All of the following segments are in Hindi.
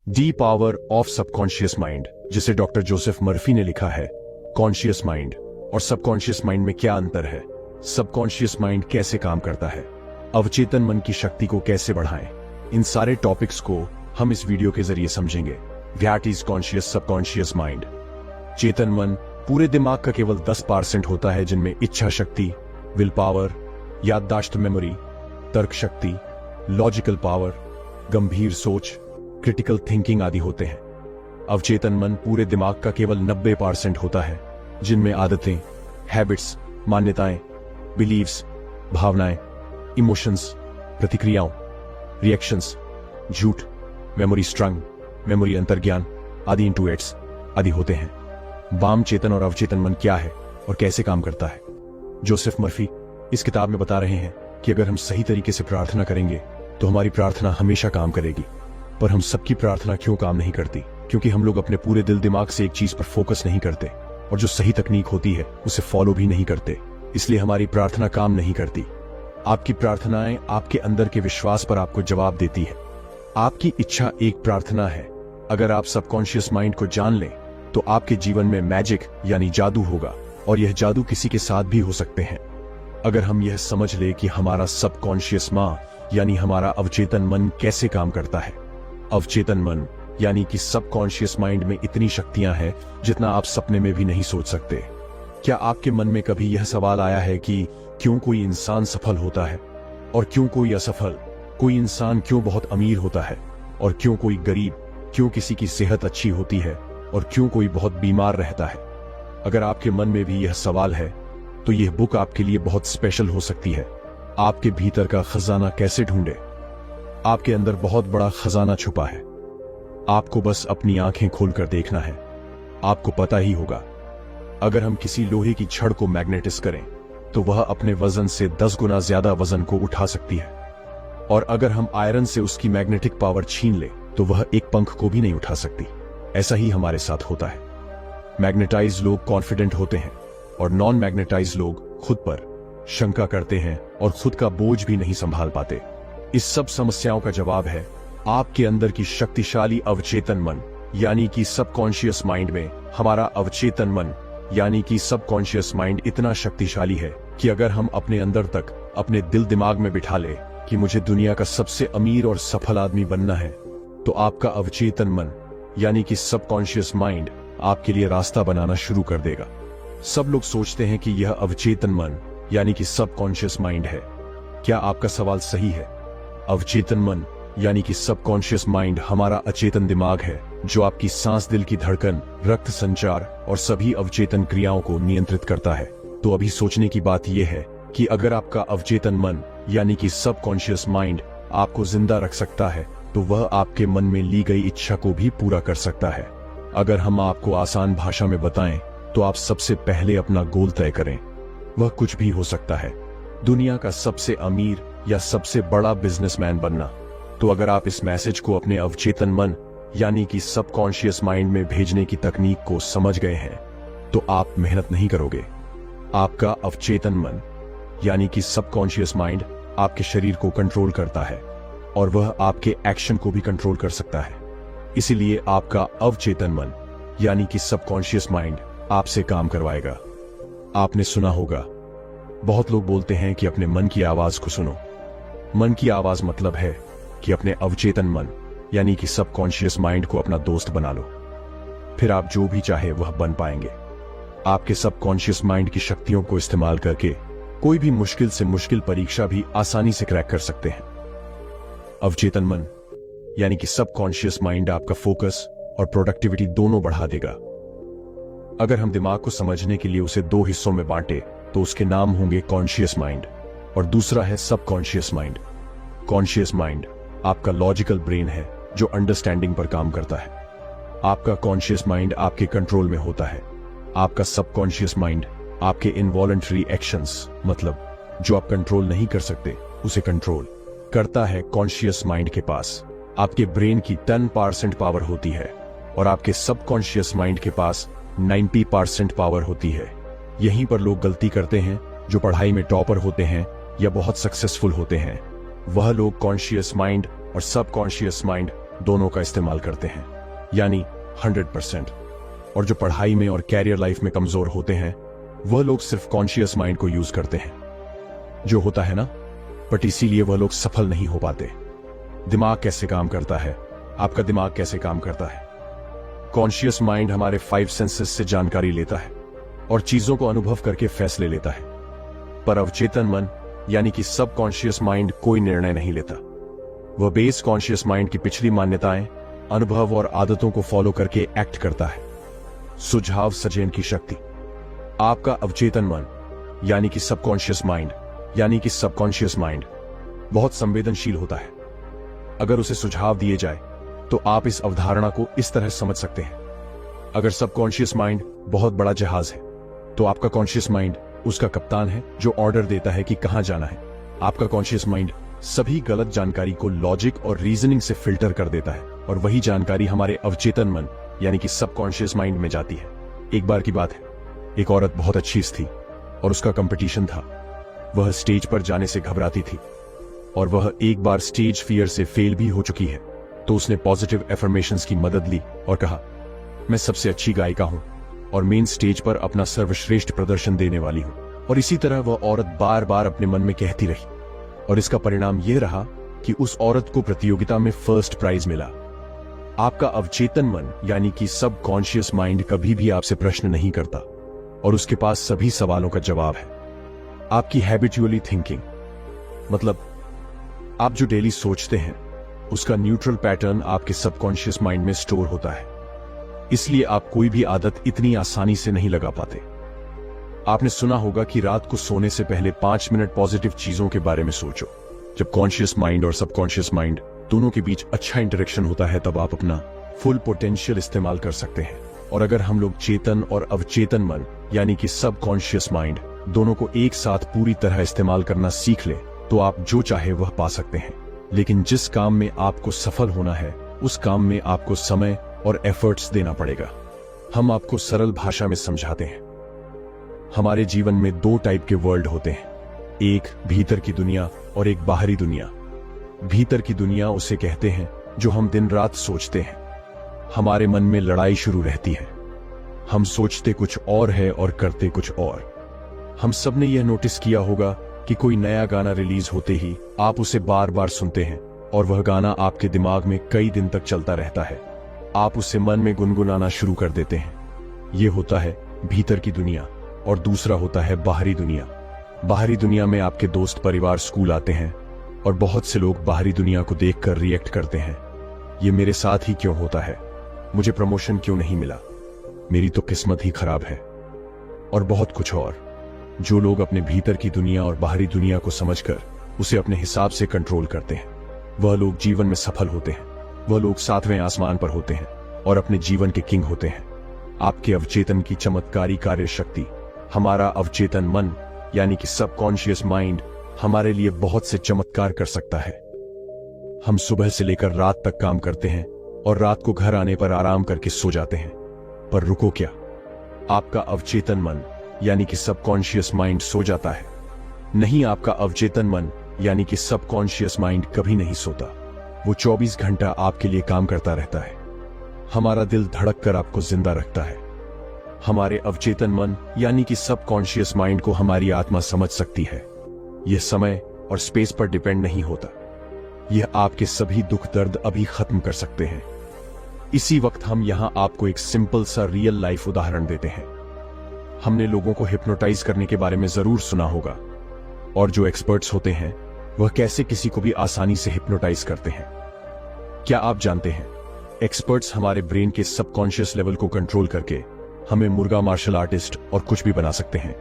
The power of subconscious mind, जिसे डॉक्टर जोसेफ मर्फी ने लिखा है। कॉन्शियस माइंड और सबकॉन्शियस माइंड में क्या अंतर है, सबकॉन्शियस माइंड कैसे काम करता है, अवचेतन मन की शक्ति को कैसे बढ़ाएं, इन सारे टॉपिक्स को हम इस वीडियो के जरिए समझेंगे। What is conscious subconscious mind. चेतन मन पूरे दिमाग का केवल 10% होता है, जिनमें इच्छा शक्ति, विल पावर, याददाश्त मेमोरी, तर्क शक्ति, लॉजिकल पावर, गंभीर सोच, क्रिटिकल थिंकिंग आदि होते हैं। अवचेतन मन पूरे दिमाग का केवल 90% होता है, जिनमें आदतें, हैबिट्स, मान्यताएं, बिलीव्स, भावनाएं, इमोशंस, प्रतिक्रियाओं, रिएक्शंस, झूठ, मेमोरी स्ट्रंग, मेमोरी अंतर्ज्ञान आदि इंटुएट्स आदि होते हैं। वाम चेतन और अवचेतन मन क्या है और कैसे काम करता है। जोसेफ मर्फी इस किताब में बता रहे हैं कि अगर हम सही तरीके से प्रार्थना करेंगे तो हमारी प्रार्थना हमेशा काम करेगी। पर हम सबकी प्रार्थना क्यों काम नहीं करती? क्योंकि हम लोग अपने पूरे दिल दिमाग से एक चीज पर फोकस नहीं करते और जो सही तकनीक होती है उसे फॉलो भी नहीं करते, इसलिए हमारी प्रार्थना काम नहीं करती। आपकी प्रार्थनाएं आपके अंदर के विश्वास पर आपको जवाब देती है। आपकी इच्छा एक प्रार्थना है। अगर आप सबकॉन्शियस माइंड को जान लें तो आपके जीवन में मैजिक यानी जादू होगा, और यह जादू किसी के साथ भी हो सकते हैं। अगर हम यह समझ ले कि हमारा सबकॉन्शियस मां यानी हमारा अवचेतन मन कैसे काम करता है। अवचेतन मन यानी कि सबकॉन्शियस माइंड में इतनी शक्तियां हैं जितना आप सपने में भी नहीं सोच सकते। क्या आपके मन में कभी यह सवाल आया है कि क्यों कोई इंसान सफल होता है और क्यों कोई असफल? कोई इंसान क्यों बहुत अमीर होता है और क्यों कोई गरीब? क्यों किसी की सेहत अच्छी होती है और क्यों कोई बहुत बीमार रहता है? अगर आपके मन में भी यह सवाल है तो यह बुक आपके लिए बहुत स्पेशल हो सकती है। आपके भीतर का खजाना कैसे ढूंढे। आपके अंदर बहुत बड़ा खजाना छुपा है, आपको बस अपनी आंखें खोलकर देखना है। आपको पता ही होगा, अगर हम किसी लोहे की छड़ को मैग्नेटिस करें तो वह अपने वजन से 10 गुना ज्यादा वजन को उठा सकती है, और अगर हम आयरन से उसकी मैग्नेटिक पावर छीन ले तो वह एक पंख को भी नहीं उठा सकती। ऐसा ही हमारे साथ होता है। मैग्नेटाइज लोग कॉन्फिडेंट होते हैं और नॉन मैग्नेटाइज लोग खुद पर शंका करते हैं और खुद का बोझ भी नहीं संभाल पाते। इस सब समस्याओं का जवाब है आपके अंदर की शक्तिशाली अवचेतन मन यानी कि सबकॉन्शियस माइंड में। हमारा अवचेतन मन यानी कि सबकॉन्शियस माइंड इतना शक्तिशाली है कि अगर हम अपने अंदर तक अपने दिल दिमाग में बिठा ले कि मुझे दुनिया का सबसे अमीर और सफल आदमी बनना है, तो आपका अवचेतन मन यानी कि सबकॉन्शियस माइंड आपके लिए रास्ता बनाना शुरू कर देगा। सब लोग सोचते हैं कि यह अवचेतन मन यानी कि सबकॉन्शियस माइंड है। क्या आपका सवाल सही है? अवचेतन मन यानी कि सबकॉन्शियस माइंड हमारा अचेतन दिमाग है, जो आपकी सांस, दिल की धड़कन, रक्त संचार और सभी अवचेतन क्रियाओं को नियंत्रित करता है। तो अभी सोचने की बात यह है कि अगर आपका अवचेतन मन यानी कि सबकॉन्शियस माइंड आपको जिंदा रख सकता है तो वह आपके मन में ली गई इच्छा को भी पूरा कर सकता है। अगर हम आपको आसान भाषा में बताएं तो आप सबसे पहले अपना गोल तय करें। वह कुछ भी हो सकता है, दुनिया का सबसे अमीर या सबसे बड़ा बिजनेसमैन बनना। तो अगर आप इस मैसेज को अपने अवचेतन मन यानी कि सबकॉन्शियस माइंड में भेजने की तकनीक को समझ गए हैं तो आप मेहनत नहीं करोगे। आपका अवचेतन मन यानी कि सबकॉन्शियस माइंड आपके शरीर को कंट्रोल करता है और वह आपके एक्शन को भी कंट्रोल कर सकता है। इसीलिए आपका अवचेतन मन यानी कि सबकॉन्शियस माइंड आपसे काम करवाएगा। आपने सुना होगा, बहुत लोग बोलते हैं कि अपने मन की आवाज को सुनो। मन की आवाज मतलब है कि अपने अवचेतन मन यानी कि सबकॉन्शियस माइंड को अपना दोस्त बना लो, फिर आप जो भी चाहे वह बन पाएंगे। आपके सबकॉन्शियस माइंड की शक्तियों को इस्तेमाल करके कोई भी मुश्किल से मुश्किल परीक्षा भी आसानी से क्रैक कर सकते हैं। अवचेतन मन यानी कि सबकॉन्शियस माइंड आपका फोकस और प्रोडक्टिविटी दोनों बढ़ा देगा। अगर हम दिमाग को समझने के लिए उसे 2 हिस्सों में बांटे तो उसके नाम होंगे कॉन्शियस माइंड और दूसरा है सबकॉन्शियस माइंड। कॉन्शियस माइंड आपका लॉजिकल ब्रेन है जो अंडरस्टैंडिंग पर काम करता है। आपका कॉन्शियस माइंड आपके कंट्रोल में होता है। आपका सबकॉन्शियस माइंड आपके इनवॉलंटरी एक्शंस, मतलब जो आप कंट्रोल नहीं कर सकते, उसे कंट्रोल करता है। कॉन्शियस माइंड के पास आपके ब्रेन की 10% पावर होती है और आपके सबकॉन्शियस माइंड के पास 90% पावर होती है। यहीं पर लोग गलती करते हैं जो पढ़ाई में टॉपर होते हैं या बहुत सक्सेसफुल होते हैं। वह लोग कॉन्शियस माइंड और सबकॉन्शियस माइंड दोनों का इस्तेमाल करते हैं, यानी 100%। और जो पढ़ाई में और कैरियर लाइफ में कमजोर होते हैं वह लोग सिर्फ कॉन्शियस माइंड को यूज करते हैं, जो होता है ना, बट इसीलिए वह लोग सफल नहीं हो पाते। दिमाग कैसे काम करता है? आपका दिमाग कैसे काम करता है? कॉन्शियस माइंड हमारे 5 सेंसेस से जानकारी लेता है और चीजों को अनुभव करके फैसले लेता है, पर अवचेतन मन यानी कि सब कॉन्शियस माइंड कोई निर्णय नहीं लेता। वह बेस कॉन्शियस माइंड की पिछली मान्यताएं, अनुभव और आदतों को फॉलो करके एक्ट करता है। सुझाव सजेन की शक्ति। आपका अवचेतन मन यानी कि सबकॉन्शियस माइंड बहुत संवेदनशील होता है। अगर उसे सुझाव दिए जाए तो आप इस अवधारणा को इस तरह समझ सकते हैं। अगर सबकॉन्शियस माइंड बहुत बड़ा जहाज है तो आपका कॉन्शियस माइंड उसका कप्तान है जो ऑर्डर देता है कि कहां जाना है। आपका कॉन्शियस माइंड सभी गलत जानकारी को लॉजिक और रीजनिंग से फिल्टर कर देता है और वही जानकारी हमारे अवचेतन मन यानी कि सबकॉन्शियस माइंड में जाती है। एक बार की बात है, एक औरत बहुत अच्छी थी और उसका कंपटीशन था। वह स्टेज पर जाने से घबराती थी और वह एक बार स्टेज फियर से फेल भी हो चुकी है, तो उसने पॉजिटिव एफर्मेशंस की मदद ली और कहा, मैं सबसे अच्छी गायिका हूं और मेन स्टेज पर अपना सर्वश्रेष्ठ प्रदर्शन देने वाली हूं। और इसी तरह वह औरत बार बार अपने मन में कहती रही और इसका परिणाम यह रहा कि उस औरत को प्रतियोगिता में फर्स्ट प्राइज मिला। आपका अवचेतन मन यानी कि सबकॉन्शियस माइंड कभी भी आपसे प्रश्न नहीं करता और उसके पास सभी सवालों का जवाब है। आपकी हैबिचुअली थिंकिंग मतलब आप जो डेली सोचते हैं उसका न्यूट्रल पैटर्न आपके सबकॉन्शियस माइंड में स्टोर होता है। इसलिए आप कोई भी आदत इतनी आसानी से नहीं लगा पाते। आपने सुना होगा कि रात को सोने से पहले 5 मिनट पॉजिटिव चीजों के बारे में सोचो। जब कॉन्शियस माइंड और सबकॉन्शियस माइंड दोनों के बीच अच्छा इंटरेक्शन होता है तब आप अपना फुल पोटेंशियल इस्तेमाल कर सकते हैं। और अगर हम लोग चेतन और अवचेतन मन यानी कि सबकॉन्शियस माइंड दोनों को एक साथ पूरी तरह इस्तेमाल करना सीख ले तो आप जो चाहे वह पा सकते हैं। लेकिन जिस काम में आपको सफल होना है उस काम में आपको समय और एफर्ट्स देना पड़ेगा। हम आपको सरल भाषा में समझाते हैं। हमारे जीवन में 2 टाइप के वर्ल्ड होते हैं, एक भीतर की दुनिया और एक बाहरी दुनिया। भीतर की दुनिया उसे कहते हैं जो हम दिन रात सोचते हैं। हमारे मन में लड़ाई शुरू रहती है। हम सोचते कुछ और है और करते कुछ और। हम सब ने यह नोटिस किया होगा कि कोई नया गाना रिलीज होते ही आप उसे बार बार सुनते हैं और वह गाना आपके दिमाग में कई दिन तक चलता रहता है। आप उसे मन में गुनगुनाना शुरू कर देते हैं। यह होता है भीतर की दुनिया और दूसरा होता है बाहरी दुनिया। बाहरी दुनिया में आपके दोस्त, परिवार, स्कूल आते हैं और बहुत से लोग बाहरी दुनिया को देखकर रिएक्ट करते हैं। ये मेरे साथ ही क्यों होता है? मुझे प्रमोशन क्यों नहीं मिला? मेरी तो किस्मत ही खराब है। और बहुत कुछ और। जो लोग अपने भीतर की दुनिया और बाहरी दुनिया को समझकर उसे अपने हिसाब से कंट्रोल करते हैं वह लोग जीवन में सफल होते हैं। वह लोग 7वें आसमान पर होते हैं और अपने जीवन के किंग होते हैं। आपके अवचेतन की चमत्कारी कार्य शक्ति, हमारा अवचेतन मन यानी कि सबकॉन्शियस माइंड हमारे लिए बहुत से चमत्कार कर सकता है। हम सुबह से लेकर रात तक काम करते हैं और रात को घर आने पर आराम करके सो जाते हैं। पर रुको, क्या आपका अवचेतन मन यानी कि सबकॉन्शियस माइंड सो जाता है? नहीं, आपका अवचेतन मन यानी कि सबकॉन्शियस माइंड कभी नहीं सोता। वो 24 घंटा आपके लिए काम करता रहता है। हमारा दिल धड़क कर आपको जिंदा रखता है। हमारे अवचेतन मन यानी कि सबकॉन्शियस माइंड को हमारी आत्मा समझ सकती है। यह समय और स्पेस पर डिपेंड नहीं होता। यह आपके सभी दुख दर्द अभी खत्म कर सकते हैं। इसी वक्त हम यहां आपको एक सिंपल सा रियल लाइफ उदाहरण देते हैं। हमने लोगों को हिप्नोटाइज करने के बारे में जरूर सुना होगा और जो एक्सपर्ट्स होते हैं वह कैसे किसी को भी आसानी से हिप्नोटाइज करते हैं। क्या आप जानते हैं, एक्सपर्ट्स हमारे ब्रेन के सबकॉन्शियस लेवल को कंट्रोल करके हमें मुर्गा मार्शल आर्टिस्ट और कुछ भी बना सकते हैं।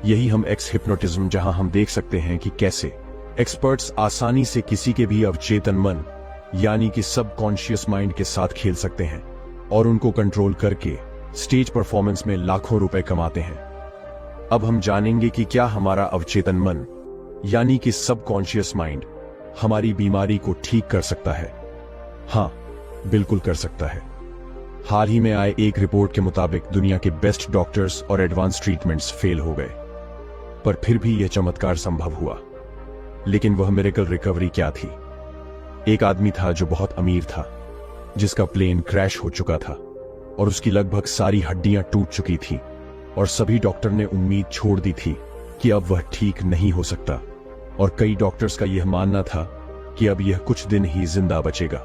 यही हम एक्स हिप्नोटिज्म, जहां हम देख सकते हैं कि कैसे एक्सपर्ट्स आसानी से किसी के भी अवचेतन मन यानी कि सबकॉन्शियस माइंड के साथ खेल सकते हैं और उनको कंट्रोल करके स्टेज परफॉर्मेंस में लाखों रुपए कमाते हैं। अब हम जानेंगे कि क्या हमारा अवचेतन मन यानी कि सबकॉन्शियस माइंड हमारी बीमारी को ठीक कर सकता है। हां, बिल्कुल कर सकता है। हाल ही में आए एक रिपोर्ट के मुताबिक दुनिया के बेस्ट डॉक्टर्स और एडवांस ट्रीटमेंट्स फेल हो गए, पर फिर भी यह चमत्कार संभव हुआ। लेकिन वह मिरेकल रिकवरी क्या थी? एक आदमी था जो बहुत अमीर था, जिसका प्लेन क्रैश हो चुका था और उसकी लगभग सारी हड्डियां टूट चुकी थी और सभी डॉक्टर ने उम्मीद छोड़ दी थी कि अब वह ठीक नहीं हो सकता। और कई डॉक्टर्स का यह मानना था कि अब यह कुछ दिन ही जिंदा बचेगा।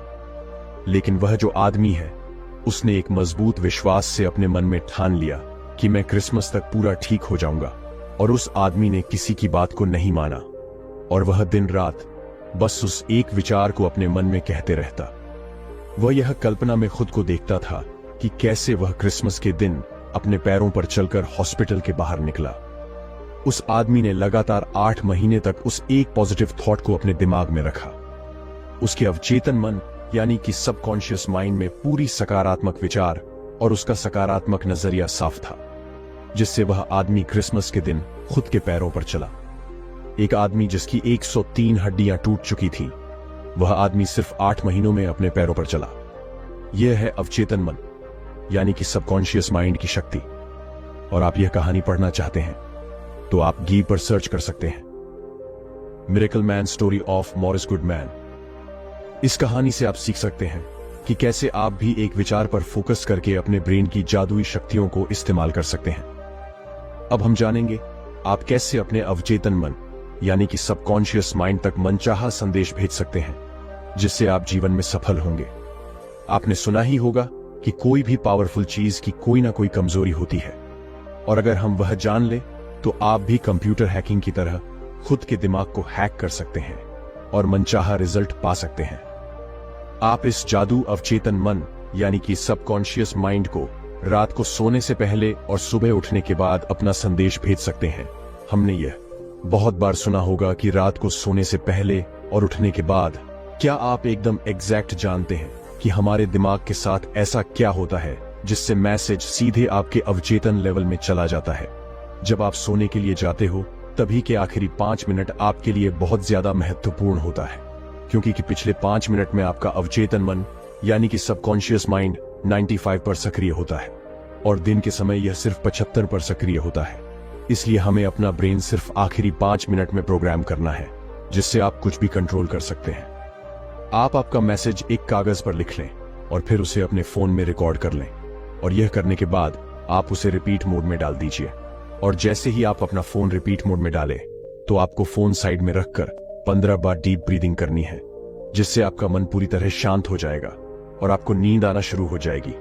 लेकिन वह जो आदमी है, उसने एक मजबूत विश्वास से अपने मन में ठान लिया कि मैं क्रिसमस तक पूरा ठीक हो जाऊंगा। और उस आदमी ने किसी की बात को नहीं माना और वह दिन रात बस उस एक विचार को अपने मन में कहते रहता। वह यह कल्पना में खुद को देखता था कि कैसे वह क्रिसमस के दिन अपने पैरों पर चलकर हॉस्पिटल के बाहर निकला। उस आदमी ने लगातार 8 महीने तक उस एक पॉजिटिव थॉट को अपने दिमाग में रखा। उसके अवचेतन मन यानी कि सबकॉन्शियस माइंड में पूरी सकारात्मक विचार और उसका सकारात्मक नजरिया साफ था, जिससे वह आदमी क्रिसमस के दिन खुद के पैरों पर चला। एक आदमी जिसकी 103 हड्डियां टूट चुकी थी, वह आदमी सिर्फ 8 महीनों में अपने पैरों पर चला। यह है अवचेतन मन यानी कि सबकॉन्शियस माइंड की शक्ति। और आप यह कहानी पढ़ना चाहते हैं तो आप गी पर सर्च कर सकते हैं, miracle man story of Morris Goodman. इस कहानी से आप सीख सकते हैं कि कैसे आप भी एक विचार पर फोकस करके अपने ब्रेन की जादुई शक्तियों को इस्तेमाल कर सकते हैं। अब हम जानेंगे आप कैसे अपने अवचेतन मन यानी कि सबकॉन्शियस माइंड तक मनचाहा संदेश भेज सकते हैं, जिससे आप जीवन में सफल होंगे। आपने सुना ही होगा कि कोई भी पावरफुल चीज की कोई ना कोई कमजोरी होती है, और अगर हम वह जान ले तो आप भी कंप्यूटर हैकिंग की तरह खुद के दिमाग को हैक कर सकते हैं और मनचाहा रिजल्ट पा सकते हैं। आप इस जादू अवचेतन मन यानी कि सबकॉन्शियस माइंड को रात को सोने से पहले और सुबह उठने के बाद अपना संदेश भेज सकते हैं। हमने यह बहुत बार सुना होगा कि रात को सोने से पहले और उठने के बाद। क्या आप एकदम एग्जैक्ट जानते हैं कि हमारे दिमाग के साथ ऐसा क्या होता है जिससे मैसेज सीधे आपके अवचेतन लेवल में चला जाता है? जब आप सोने के लिए जाते हो तभी के आखिरी 5 मिनट आपके लिए बहुत ज्यादा महत्वपूर्ण होता है, क्योंकि कि पिछले 5 मिनट में आपका अवचेतन मन यानी कि सबकॉन्शियस माइंड 95 पर सक्रिय होता है और दिन के समय यह सिर्फ 75 पर सक्रिय होता है। इसलिए हमें अपना ब्रेन सिर्फ आखिरी 5 मिनट में प्रोग्राम करना है, जिससे आप कुछ भी कंट्रोल कर सकते हैं। आप आपका मैसेज एक कागज पर लिख लें और फिर उसे अपने फोन में रिकॉर्ड कर लें, और यह करने के बाद आप उसे रिपीट मोड में डाल दीजिए। और जैसे ही आप अपना फोन रिपीट मोड में डालें तो आपको फोन साइड में रखकर 15 बार डीप ब्रीदिंग करनी है, जिससे आपका मन पूरी तरह शांत हो जाएगा और आपको नींद आना शुरू हो जाएगी।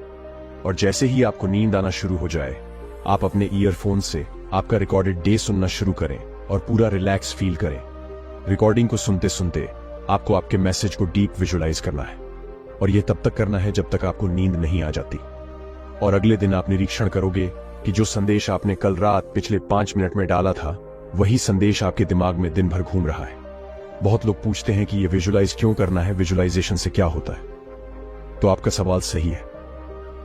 और जैसे ही आपको नींद आना शुरू हो जाए, आप अपने ईयरफोन से आपका रिकॉर्डेड डे सुनना शुरू करें और पूरा रिलैक्स फील करें। रिकॉर्डिंग को सुनते सुनते आपको आपके मैसेज को डीप विजुअलाइज करना है, और यह तब तक करना है जब तक आपको नींद नहीं आ जाती। और अगले दिन आप निरीक्षण करोगे कि जो संदेश आपने कल रात पिछले 5 मिनट में डाला था, वही संदेश आपके दिमाग में दिन भर घूम रहा है। बहुत लोग पूछते हैं कि यह विजुअलाइज क्यों करना है, विजुअलाइजेशन से क्या होता है? तो आपका सवाल सही है।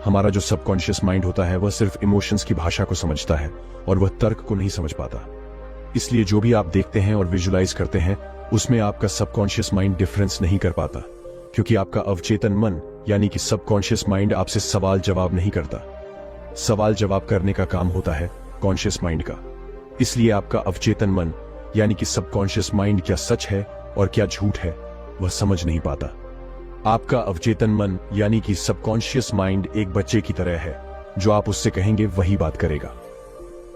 हमारा जो सबकॉन्शियस माइंड होता है वह सिर्फ इमोशंस की भाषा को समझता है और वह तर्क को नहीं समझ पाता। इसलिए जो भी आप देखते हैं और विजुअलाइज करते हैं, उसमें आपका सबकॉन्शियस माइंड डिफरेंस नहीं कर पाता, क्योंकि आपका अवचेतन मन यानी कि सबकॉन्शियस माइंड आपसे सवाल जवाब नहीं करता। सवाल जवाब करने का काम होता है कॉन्शियस माइंड का। इसलिए आपका अवचेतन मन यानी कि सबकॉन्शियस माइंड क्या सच है और क्या झूठ है, वह समझ नहीं पाता। आपका अवचेतन मन यानी कि सबकॉन्शियस माइंड एक बच्चे की तरह है, जो आप उससे कहेंगे वही बात करेगा।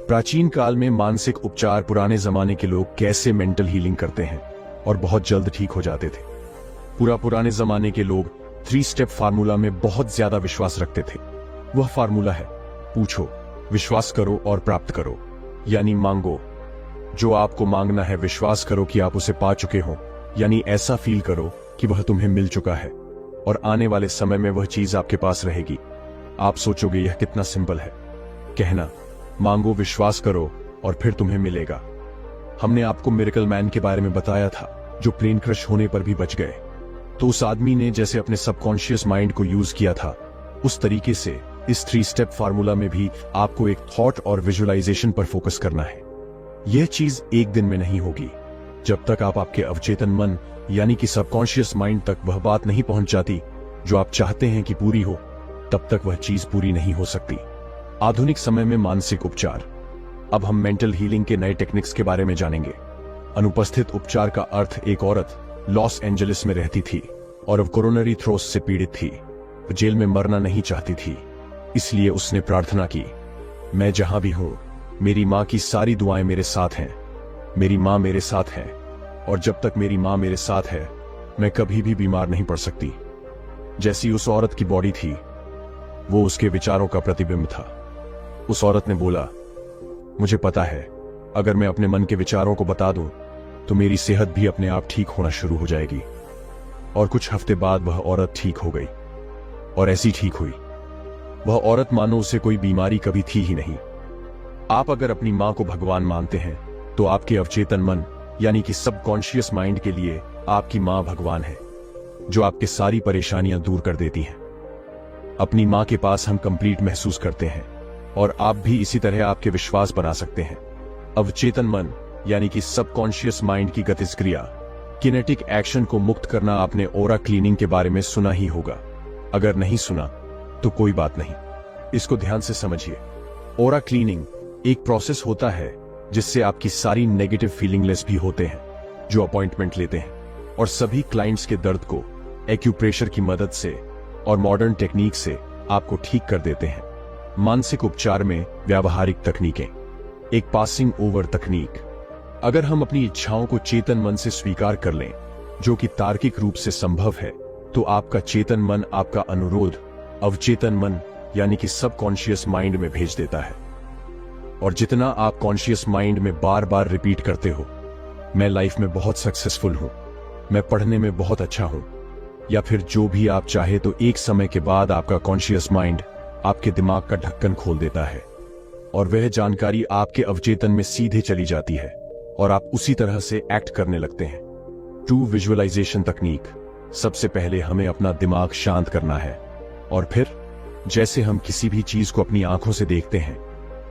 प्राचीन काल में मानसिक उपचार पुराने जमाने के लोग कैसे मेंटल हीलिंग करते हैं और बहुत जल्द ठीक हो जाते थे। पुराने जमाने के लोग 3 स्टेप फार्मूला में बहुत ज्यादा विश्वास रखते थे। वह फार्मूला है, पूछो, विश्वास करो और प्राप्त करो, यानी मांगो। जो आपको मांगना है विश्वास करो कि आप उसे पा चुके हो, यानी ऐसा फील करो कि वह तुम्हें मिल चुका है और आने वाले समय में वह चीज आपके पास रहेगी। आप सोचोगे यह कितना सिंपल है, कहना मांगो, विश्वास करो और फिर तुम्हें मिलेगा। हमने आपको मिरेकल मैन के बारे में बताया था, जो प्लेन क्रश होने पर भी बच गए। तो उस आदमी ने जैसे अपने सबकॉन्शियस माइंड को यूज किया था, उस तरीके से इस 3 स्टेप फार्मूला में भी आपको एक थॉट और विजुअलाइजेशन पर फोकस करना है। यह चीज एक दिन में नहीं होगी। जब तक आप आपके अवचेतन मन यानी कि सबकॉन्शियस माइंड तक वह बात नहीं पहुंच जाती जो आप चाहते हैं कि पूरी हो, तब तक वह चीज पूरी नहीं हो सकती। आधुनिक समय में मानसिक उपचार। अब हम मेंटल हीलिंग के नए टेक्निक्स के बारे में जानेंगे। अनुपस्थित उपचार का अर्थ एक औरत लॉस एंजलिस में रहती थी और अब कोरोनरी थ्रोस से पीड़ित थी। वो जेल में मरना नहीं चाहती थी, इसलिए उसने प्रार्थना की, मैं जहां भी हूं, मेरी मां की सारी दुआएं मेरे साथ हैं। मेरी मां मेरे साथ है, और जब तक मेरी मां मेरे साथ है, मैं कभी भी बीमार नहीं पड़ सकती। जैसी उस औरत की बॉडी थी, वो उसके विचारों का प्रतिबिंब था। उस औरत ने बोला, मुझे पता है, अगर मैं अपने मन के विचारों को बता दूं, तो मेरी सेहत भी अपने आप ठीक होना शुरू हो जाएगी। और कुछ हफ्ते बाद वह औरत ठीक हो गई, और ऐसी ठीक हुई। वह औरत मानो उसे कोई बीमारी कभी थी ही नहीं। आप अगर अपनी मां को भगवान मानते हैं, तो आपके अवचेतन मन यानी कि सबकॉन्शियस माइंड के लिए आपकी मां भगवान है, जो आपके सारी परेशानियां दूर कर देती हैं। अपनी मां के पास हम कंप्लीट महसूस करते हैं, और आप भी इसी तरह आपके विश्वास बना सकते हैं। अवचेतन मन यानी कि सबकॉन्शियस माइंड की गतिक्रिया, किनेटिक एक्शन को मुक्त करना आपने ओरा क्लीनिंग के बारे में सुना ही होगा। अगर नहीं सुना तो कोई बात नहीं, इसको ध्यान से समझिए। ओरा क्लीनिंग एक प्रोसेस होता है जिससे आपकी सारी नेगेटिव फीलिंगलेस भी होते हैं, जो अपॉइंटमेंट लेते हैं, और सभी क्लाइंट्स के दर्द को एक्यूप्रेशर की मदद से और मॉडर्न टेक्निक से आपको ठीक कर देते हैं। मानसिक उपचार में व्यावहारिक तकनीकें, एक पासिंग ओवर तकनीक। अगर हम अपनी इच्छाओं को चेतन मन से स्वीकार कर लें, जो कि तार्किक रूप से संभव है, तो आपका चेतन मन आपका अनुरोध अवचेतन मन यानी कि सबकॉन्शियस माइंड में भेज देता है। और जितना आप कॉन्शियस माइंड में बार बार रिपीट करते हो, मैं लाइफ में बहुत सक्सेसफुल हूं, मैं पढ़ने में बहुत अच्छा हूं, या फिर जो भी आप चाहे, तो एक समय के बाद आपका कॉन्शियस माइंड आपके दिमाग का ढक्कन खोल देता है, और वह जानकारी आपके अवचेतन में सीधे चली जाती है, और आप उसी तरह से एक्ट करने लगते हैं। ट्रू विजुअलाइजेशन तकनीक। सबसे पहले हमें अपना दिमाग शांत करना है, और फिर जैसे हम किसी भी चीज को अपनी आंखों से देखते हैं,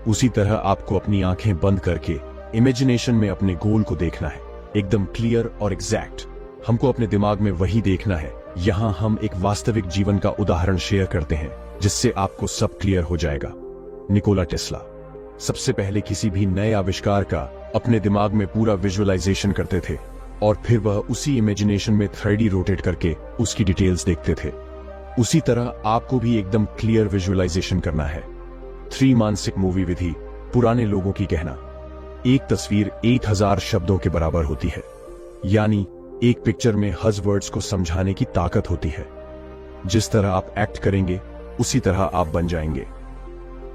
उसी तरह आपको अपनी आंखें बंद करके इमेजिनेशन में अपने गोल को देखना है, एकदम क्लियर और एग्जैक्ट। हमको अपने दिमाग में वही देखना है। यहां हम एक वास्तविक जीवन का उदाहरण शेयर करते हैं, जिससे आपको सब क्लियर हो जाएगा। निकोला टेस्ला सबसे पहले किसी भी नए आविष्कार का अपने दिमाग में पूरा विजुअलाइजेशन करते थे, और फिर वह उसी इमेजिनेशन में 3D रोटेट करके उसकी डिटेल्स देखते थे। उसी तरह आपको भी एकदम क्लियर विजुअलाइजेशन करना है। 3 मानसिक मूवी विधि। पुराने लोगों की कहना, एक तस्वीर 1000 शब्दों के बराबर होती है, यानी एक पिक्चर में 1000 वर्ड्स को समझाने की ताकत होती है। जिस तरह आप एक्ट करेंगे, उसी तरह आप बन जाएंगे।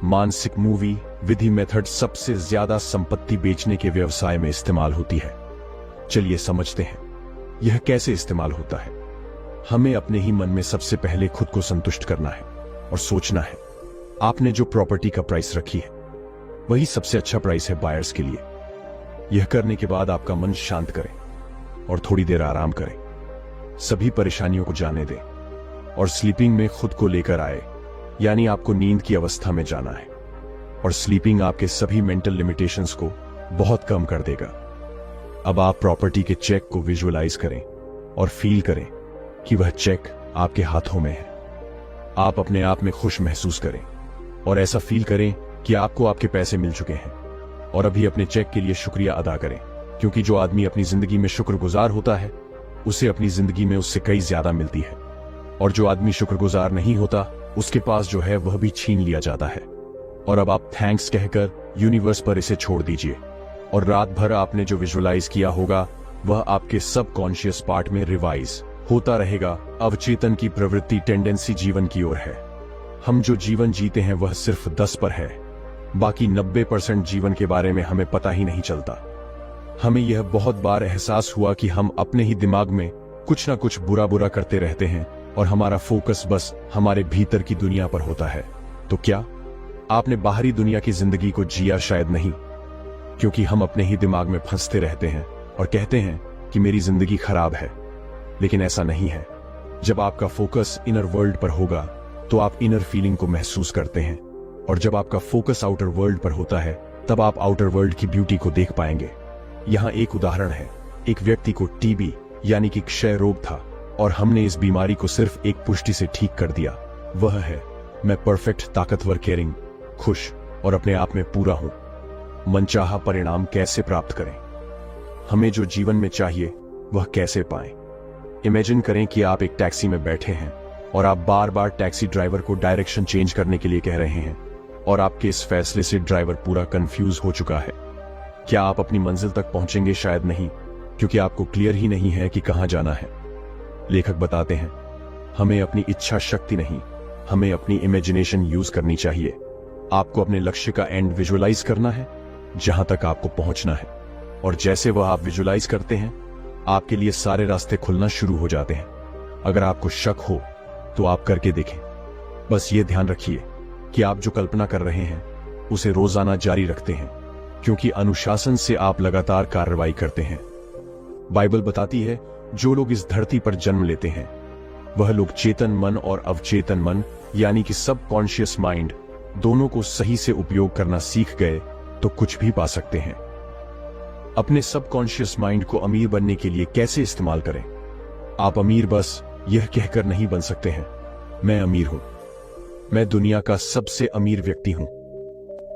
मानसिक मूवी विधि मेथड सबसे ज्यादा संपत्ति बेचने के व्यवसाय में इस्तेमाल होती है। चलिए समझते हैं यह कैसे इस्तेमाल होता है। हमें अपने ही मन में सबसे पहले खुद को संतुष्ट करना है और सोचना है, आपने जो प्रॉपर्टी का प्राइस रखी है, वही सबसे अच्छा प्राइस है बायर्स के लिए। यह करने के बाद आपका मन शांत करें और थोड़ी देर आराम करें। सभी परेशानियों को जाने दें और स्लीपिंग में खुद को लेकर आए, यानी आपको नींद की अवस्था में जाना है। और स्लीपिंग आपके सभी मेंटल लिमिटेशंस को बहुत कम कर देगा। अब आप प्रॉपर्टी के चेक को विजुअलाइज करें और फील करें कि वह चेक आपके हाथों में है। आप अपने आप में खुश महसूस करें और ऐसा फील करें कि आपको आपके पैसे मिल चुके हैं, और अभी अपने चेक के लिए शुक्रिया अदा करें, क्योंकि जो आदमी अपनी जिंदगी में शुक्रगुजार होता है, उसे अपनी जिंदगी में उससे कई ज्यादा मिलती है, और जो आदमी शुक्रगुजार नहीं होता, उसके पास जो है वह भी छीन लिया जाता है। और अब आप थैंक्स कहकर यूनिवर्स पर इसे छोड़ दीजिए, और रात भर आपने जो विजुअलाइज किया होगा, वह आपके सबकॉन्शियस पार्ट में रिवाइज होता रहेगा। अवचेतन की प्रवृत्ति टेंडेंसी जीवन की ओर है। हम जो जीवन जीते हैं वह सिर्फ 10 पर है, बाकी 90% जीवन के बारे में हमें पता ही नहीं चलता। हमें यह बहुत बार एहसास हुआ कि हम अपने ही दिमाग में कुछ ना कुछ बुरा बुरा करते रहते हैं, और हमारा फोकस बस हमारे भीतर की दुनिया पर होता है। तो क्या आपने बाहरी दुनिया की जिंदगी को जिया? शायद नहीं, क्योंकि हम अपने ही दिमाग में फंसते रहते हैं और कहते हैं कि मेरी जिंदगी खराब है। लेकिन ऐसा नहीं है। जब आपका फोकस इनर वर्ल्ड पर होगा, तो आप इनर फीलिंग को महसूस करते हैं, और जब आपका फोकस आउटर वर्ल्ड पर होता है, तब आप आउटर वर्ल्ड की ब्यूटी को देख पाएंगे। यहाँ एक उदाहरण है। एक व्यक्ति को टीबी यानी कि क्षय रोग था, और हमने इस बीमारी को सिर्फ एक पुष्टि से ठीक कर दिया। वह है, मैं परफेक्ट, ताकतवर, केयरिंग, खुश और अपने आप में पूरा हूं। मनचाहा परिणाम कैसे प्राप्त करें? हमें जो जीवन में चाहिए वह कैसे पाएं? इमेजिन करें कि आप एक टैक्सी में बैठे हैं और आप बार बार टैक्सी ड्राइवर को डायरेक्शन चेंज करने के लिए कह रहे हैं और आपके इस फैसले से ड्राइवर पूरा कंफ्यूज हो चुका है। क्या आप अपनी मंजिल तक पहुंचेंगे? शायद नहीं, क्योंकि आपको क्लियर ही नहीं है कि कहां जाना है। लेखक बताते हैं, हमें अपनी इच्छा शक्ति नहीं, हमें अपनी इमेजिनेशन यूज करनी चाहिए। आपको अपने लक्ष्य का एंड विजुअलाइज करना है, जहां तक आपको पहुंचना है, और जैसे वह आप विजुअलाइज करते हैं, आपके लिए सारे रास्ते खुलना शुरू हो जाते हैं। अगर आपको शक हो तो आप करके देखें। बस ये ध्यान रखिए कि आप जो कल्पना कर रहे हैं उसे रोजाना जारी रखते हैं, क्योंकि अनुशासन से आप लगातार कार्रवाई करते हैं। बाइबल बताती है, जो लोग इस धरती पर जन्म लेते हैं वह लोग चेतन मन और अवचेतन मन यानी कि सबकॉन्शियस माइंड दोनों को सही से उपयोग करना सीख गए तो कुछ भी पा सकते हैं। अपने सबकॉन्शियस माइंड को अमीर बनने के लिए कैसे इस्तेमाल करें? आप अमीर बस यह कहकर नहीं बन सकते हैं, मैं अमीर हूं, मैं दुनिया का सबसे अमीर व्यक्ति हूं।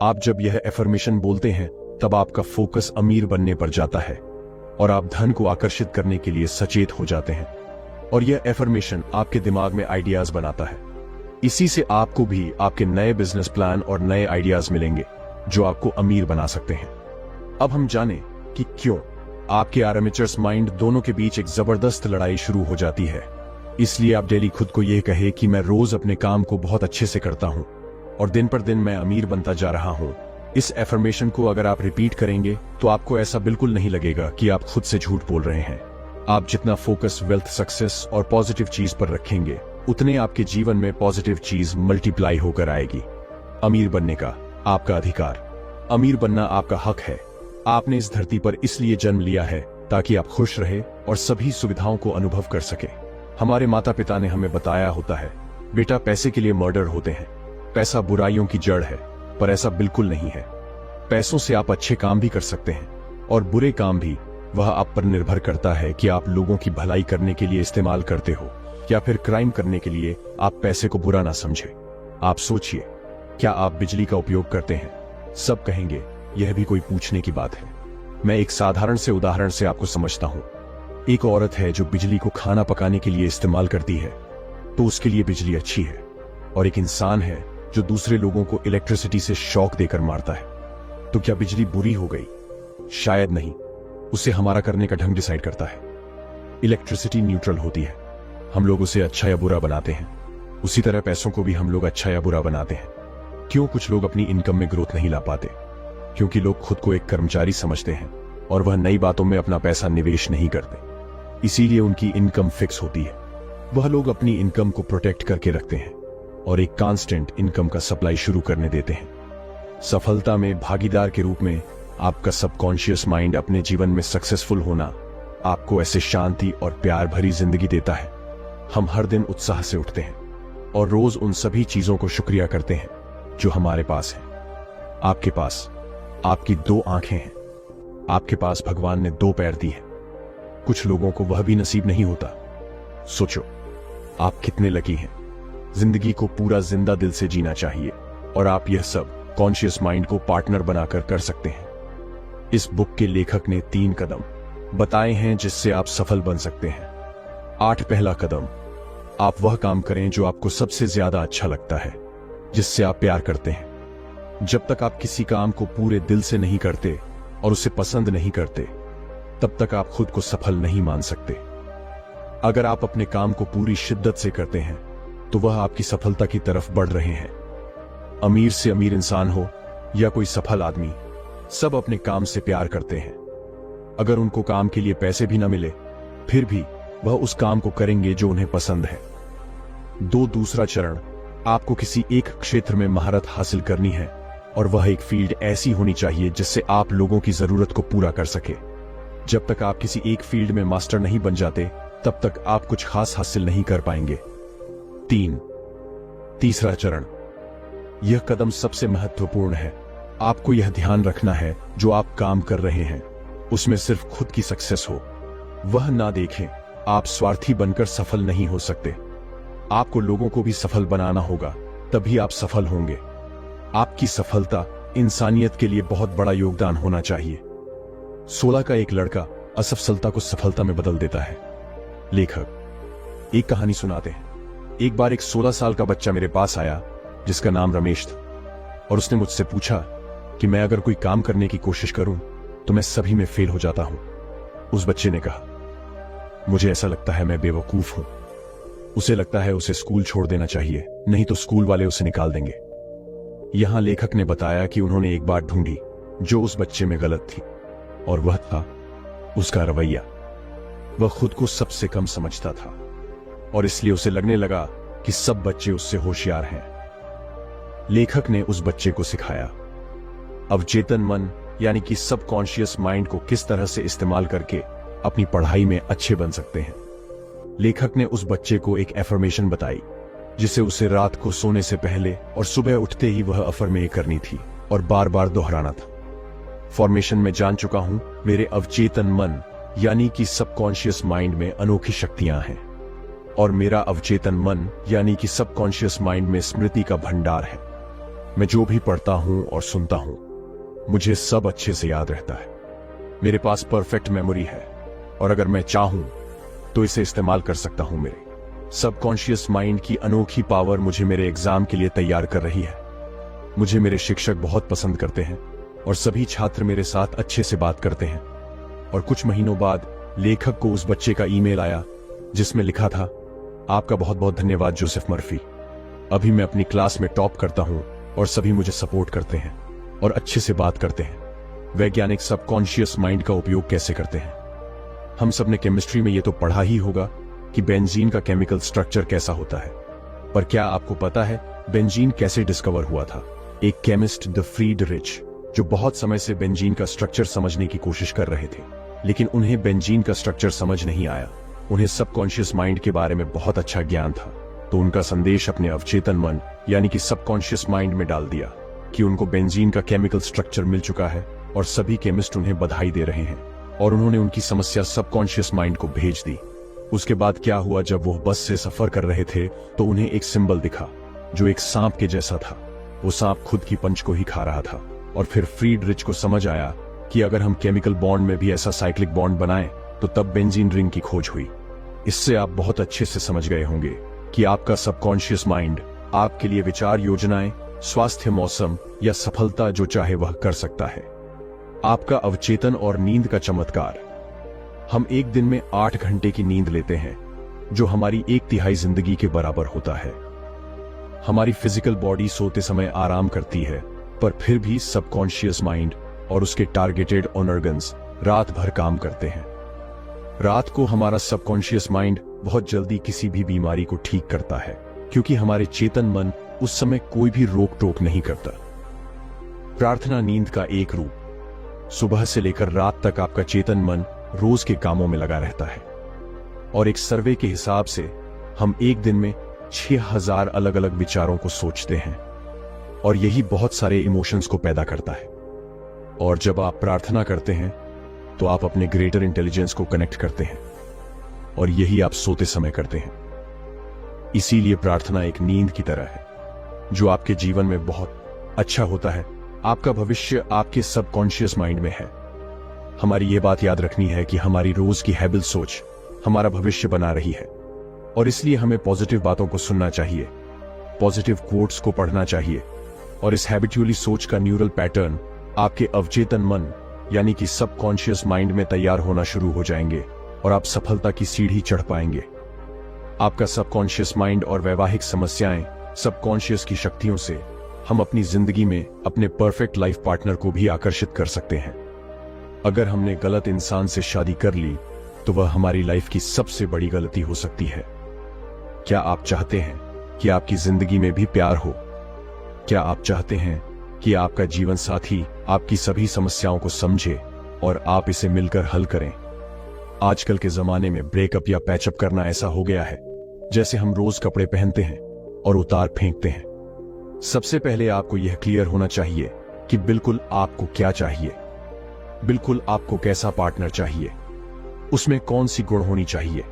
आप जब यह एफर्मेशन बोलते हैं तब आपका फोकस अमीर बनने पर जाता है और आप धन को आकर्षित करने के लिए सचेत हो जाते हैं, और यह एफर्मेशन आपके दिमाग में आइडियाज बनाता है। इसी से आपको भी आपके नए बिजनेस प्लान और नए आइडियाज मिलेंगे जो आपको अमीर बना सकते हैं। अब हम जानें कि क्यों आपके आर्मेचर्स माइंड दोनों के बीच एक जबरदस्त लड़ाई शुरू हो जाती है। इसलिए आप डेली खुद को यह कहे कि मैं रोज अपने काम को बहुत अच्छे से करता हूं और दिन पर दिन मैं अमीर बनता जा रहा हूं। इस एफर्मेशन को अगर आप रिपीट करेंगे तो आपको ऐसा बिल्कुल नहीं लगेगा कि आप खुद से झूठ बोल रहे हैं। आप जितना फोकस वेल्थ, सक्सेस और पॉजिटिव चीज पर रखेंगे, उतने आपके जीवन में पॉजिटिव चीज मल्टीप्लाई होकर आएगी। अमीर बनने का आपका अधिकार, अमीर बनना आपका हक है। आपने इस धरती पर इसलिए जन्म लिया है ताकि आप खुश रहे और सभी सुविधाओं को अनुभव कर सके। हमारे माता पिता ने हमें बताया होता है, बेटा पैसे के लिए मर्डर होते हैं, पैसा बुराइयों की जड़ है, पर ऐसा बिल्कुल नहीं है। पैसों से आप अच्छे काम भी कर सकते हैं और बुरे काम भी। वह आप पर निर्भर करता है कि आप लोगों की भलाई करने के लिए इस्तेमाल करते हो या फिर क्राइम करने के लिए आप पैसे को बुरा ना समझे। आप सोचिए, क्या आप बिजली का उपयोग करते हैं? सब कहेंगे यह भी कोई पूछने की बात है। मैं एक साधारण से उदाहरण से आपको समझता हूं। एक औरत है जो बिजली को खाना पकाने के लिए इस्तेमाल करती है, तो उसके लिए बिजली अच्छी है, और एक इंसान है जो दूसरे लोगों को इलेक्ट्रिसिटी से शॉक देकर मारता है, तो क्या बिजली बुरी हो गई? शायद नहीं, उसे हमारा करने का ढंग डिसाइड करता है। इलेक्ट्रिसिटी न्यूट्रल होती है, हम लोग उसे अच्छा या बुरा बनाते हैं। उसी तरह पैसों को भी हम लोग अच्छा या बुरा बनाते हैं। क्यों कुछ लोग अपनी इनकम में ग्रोथ नहीं ला पाते? क्योंकि लोग खुद को एक कर्मचारी समझते हैं और वह नई बातों में अपना पैसा निवेश नहीं करते, इसीलिए उनकी इनकम फिक्स होती है। वह लोग अपनी इनकम को प्रोटेक्ट करके रखते हैं और एक कांस्टेंट इनकम का सप्लाई शुरू करने देते हैं। सफलता में भागीदार के रूप में आपका सबकॉन्शियस माइंड अपने जीवन में सक्सेसफुल होना आपको ऐसे शांति और प्यार भरी जिंदगी देता है। हम हर दिन उत्साह से उठते हैं और रोज उन सभी चीजों को शुक्रिया करते हैं जो हमारे पास है। आपके पास आपकी 2 आंखें हैं, आपके पास भगवान ने 2 पैर दिए हैं। कुछ लोगों को वह भी नसीब नहीं होता। सोचो, आप कितने लकी हैं। जिंदगी को पूरा जिंदा दिल से जीना चाहिए और आप यह सब कॉन्शियस माइंड को पार्टनर बनाकर कर सकते हैं। इस बुक के लेखक ने 3 कदम बताए हैं जिससे आप सफल बन सकते हैं। 8 पहला कदम, आप वह काम करें जो आपको सबसे ज्यादा अच्छा लगता है, जिससे आप प्यार करते हैं। जब तक आप किसी काम को पूरे दिल से नहीं करते और उसे पसंद नहीं करते, तब तक आप खुद को सफल नहीं मान सकते। अगर आप अपने काम को पूरी शिद्दत से करते हैं तो वह आपकी सफलता की तरफ बढ़ रहे हैं। अमीर से अमीर इंसान हो या कोई सफल आदमी, सब अपने काम से प्यार करते हैं। अगर उनको काम के लिए पैसे भी न मिले, फिर भी वह उस काम को करेंगे जो उन्हें पसंद है। दूसरा चरण, आपको किसी एक क्षेत्र में महारत हासिल करनी है और वह एक फील्ड ऐसी होनी चाहिए जिससे आप लोगों की जरूरत को पूरा कर सके। जब तक आप किसी एक फील्ड में मास्टर नहीं बन जाते, तब तक आप कुछ खास हासिल नहीं कर पाएंगे। तीसरा चरण, यह कदम सबसे महत्वपूर्ण है। आपको यह ध्यान रखना है जो आप काम कर रहे हैं उसमें सिर्फ खुद की सक्सेस हो, वह ना देखें। आप स्वार्थी बनकर सफल नहीं हो सकते। आपको लोगों को भी सफल बनाना होगा, तभी आप सफल होंगे। आपकी सफलता इंसानियत के लिए बहुत बड़ा योगदान होना चाहिए। 16 का एक लड़का असफलता को सफलता में बदल देता है। लेखक एक कहानी सुनाते हैं। एक बार एक 16 साल का बच्चा मेरे पास आया जिसका नाम रमेश था, और उसने मुझसे पूछा कि मैं अगर कोई काम करने की कोशिश करूं तो मैं सभी में फेल हो जाता हूं। उस बच्चे ने कहा, मुझे ऐसा लगता है मैं बेवकूफ हूं। उसे लगता है उसे स्कूल छोड़ देना चाहिए, नहीं तो स्कूल वाले उसे निकाल देंगे। यहां लेखक ने बताया कि उन्होंने एक बात ढूंढी जो उस बच्चे में गलत थी, और वह था उसका रवैया। वह खुद को सबसे कम समझता था और इसलिए उसे लगने लगा कि सब बच्चे उससे होशियार हैं। लेखक ने उस बच्चे को सिखाया अवचेतन मन यानी कि सबकॉन्शियस माइंड को किस तरह से इस्तेमाल करके अपनी पढ़ाई में अच्छे बन सकते हैं। लेखक ने उस बच्चे को एक एफर्मेशन बताई जिसे उसे रात को सोने से पहले और सुबह उठते ही वह अफर्मेशन करनी थी और बार बार दोहराना था। फॉर्मेशन में जान चुका हूं, मेरे अवचेतन मन यानी कि सबकॉन्शियस माइंड में अनोखी शक्तियां हैं, और मेरा अवचेतन मन यानी कि सबकॉन्शियस माइंड में स्मृति का भंडार है। मैं जो भी पढ़ता हूं और सुनता हूं मुझे सब अच्छे से याद रहता है। मेरे पास परफेक्ट मेमोरी है और अगर मैं चाहूं तो इसे इस्तेमाल कर सकता हूं। मेरे सबकॉन्शियस माइंड की अनोखी पावर मुझे मेरे एग्जाम के लिए तैयार कर रही है। मुझे मेरे शिक्षक बहुत पसंद करते हैं और सभी छात्र मेरे साथ अच्छे से बात करते हैं। और कुछ महीनों बाद लेखक को उस बच्चे का ईमेल आया जिसमें लिखा था, आपका बहुत बहुत धन्यवाद जोसेफ मर्फी। अभी मैं अपनी क्लास में टॉप करता हूं और सभी मुझे सपोर्ट करते हैं और अच्छे से बात करते हैं। वैज्ञानिक सबकॉन्शियस माइंड का उपयोग कैसे करते हैं? हम सब ने केमिस्ट्री में ये तो पढ़ा ही होगा कि बेंजीन का केमिकल स्ट्रक्चर कैसा होता है, पर क्या आपको पता है बेंजीन कैसे डिस्कवर हुआ था? एक केमिस्ट द फ्रीडरिच जो बहुत समय से बेंजीन का स्ट्रक्चर समझने की कोशिश कर रहे थे, लेकिन उन्हें बेंजीन का स्ट्रक्चर समझ नहीं आया। उन्हें सबकॉन्शियस माइंड के बारे में बहुत अच्छा ज्ञान था, तो उनका संदेश अपने अवचेतन मन यानी कि सबकॉन्शियस माइंड में डाल दिया कि उनको बेंजीन का केमिकल स्ट्रक्चर मिल चुका है और सभी केमिस्ट उन्हें बधाई दे रहे हैं, और उन्होंने उनकी समस्या सबकॉन्शियस माइंड को भेज दी। उसके बाद क्या हुआ, जब वो बस से सफर कर रहे थे तो उन्हें एक सिंबल दिखा जो एक सांप के जैसा था। वो सांप खुद की पंच को ही खा रहा था, और फिर फ्रीडरिच को समझ आया कि अगर हम केमिकल बॉन्ड में भी ऐसा साइक्लिक बॉन्ड बनाएं तो तब बेंजीन रिंग की खोज हुई। इससे आप बहुत अच्छे से समझ गए होंगे कि आपका सबकॉन्शियस माइंड आपके लिए विचार, योजनाएं, स्वास्थ्य, मौसम या सफलता जो चाहे वह कर सकता है। आपका अवचेतन और नींद का चमत्कार। हम एक दिन में 8 घंटे की नींद लेते हैं जो हमारी 1/3 जिंदगी के बराबर होता है। हमारी फिजिकल बॉडी सोते समय आराम करती है, पर फिर भी सबकॉन्शियस माइंड और उसके टारगेटेड ऑर्गन्स रात भर काम करते हैं। रात को हमारा सबकॉन्शियस माइंड बहुत जल्दी किसी भी बीमारी को ठीक करता है, क्योंकि हमारे चेतन मन उस समय कोई भी रोक टोक नहीं करता। प्रार्थना नींद का एक रूप। सुबह से लेकर रात तक आपका चेतन मन रोज के कामों में लगा रहता है, और एक सर्वे के हिसाब से हम एक दिन में 6000 अलग अलग विचारों को सोचते हैं, और यही बहुत सारे इमोशंस को पैदा करता है। और जब आप प्रार्थना करते हैं तो आप अपने ग्रेटर इंटेलिजेंस को कनेक्ट करते हैं, और यही आप सोते समय करते हैं। इसीलिए प्रार्थना एक नींद की तरह है जो आपके जीवन में बहुत अच्छा होता है। आपका भविष्य आपके सबकॉन्शियस माइंड में है। हमारी ये बात याद रखनी है कि हमारी रोज की हैबिल सोच हमारा भविष्य बना रही है, और इसलिए हमें पॉजिटिव बातों को सुनना चाहिए, पॉजिटिव कोट्स को पढ़ना चाहिए, और इस हैबिचुअली सोच का न्यूरल पैटर्न आपके अवचेतन मन यानी कि सबकॉन्शियस माइंड में तैयार होना शुरू हो जाएंगे, और आप सफलता की सीढ़ी चढ़ पाएंगे। आपका सबकॉन्शियस माइंड और वैवाहिक समस्याएं, सबकॉन्शियस की शक्तियों से हम अपनी जिंदगी में अपने परफेक्ट लाइफ पार्टनर को भी आकर्षित कर सकते हैं। अगर हमने गलत इंसान से शादी कर ली तो वह हमारी लाइफ की सबसे बड़ी गलती हो सकती है। क्या आप चाहते हैं कि आपकी जिंदगी में भी प्यार हो? क्या आप चाहते हैं कि आपका जीवन साथी आपकी सभी समस्याओं को समझे और आप इसे मिलकर हल करें? आजकल के जमाने में ब्रेकअप या पैचअप करना ऐसा हो गया है जैसे हम रोज कपड़े पहनते हैं और उतार फेंकते हैं। सबसे पहले आपको यह क्लियर होना चाहिए कि बिल्कुल आपको क्या चाहिए, बिल्कुल आपको कैसा पार्टनर चाहिए, उसमें कौन सी गुण होनी चाहिए।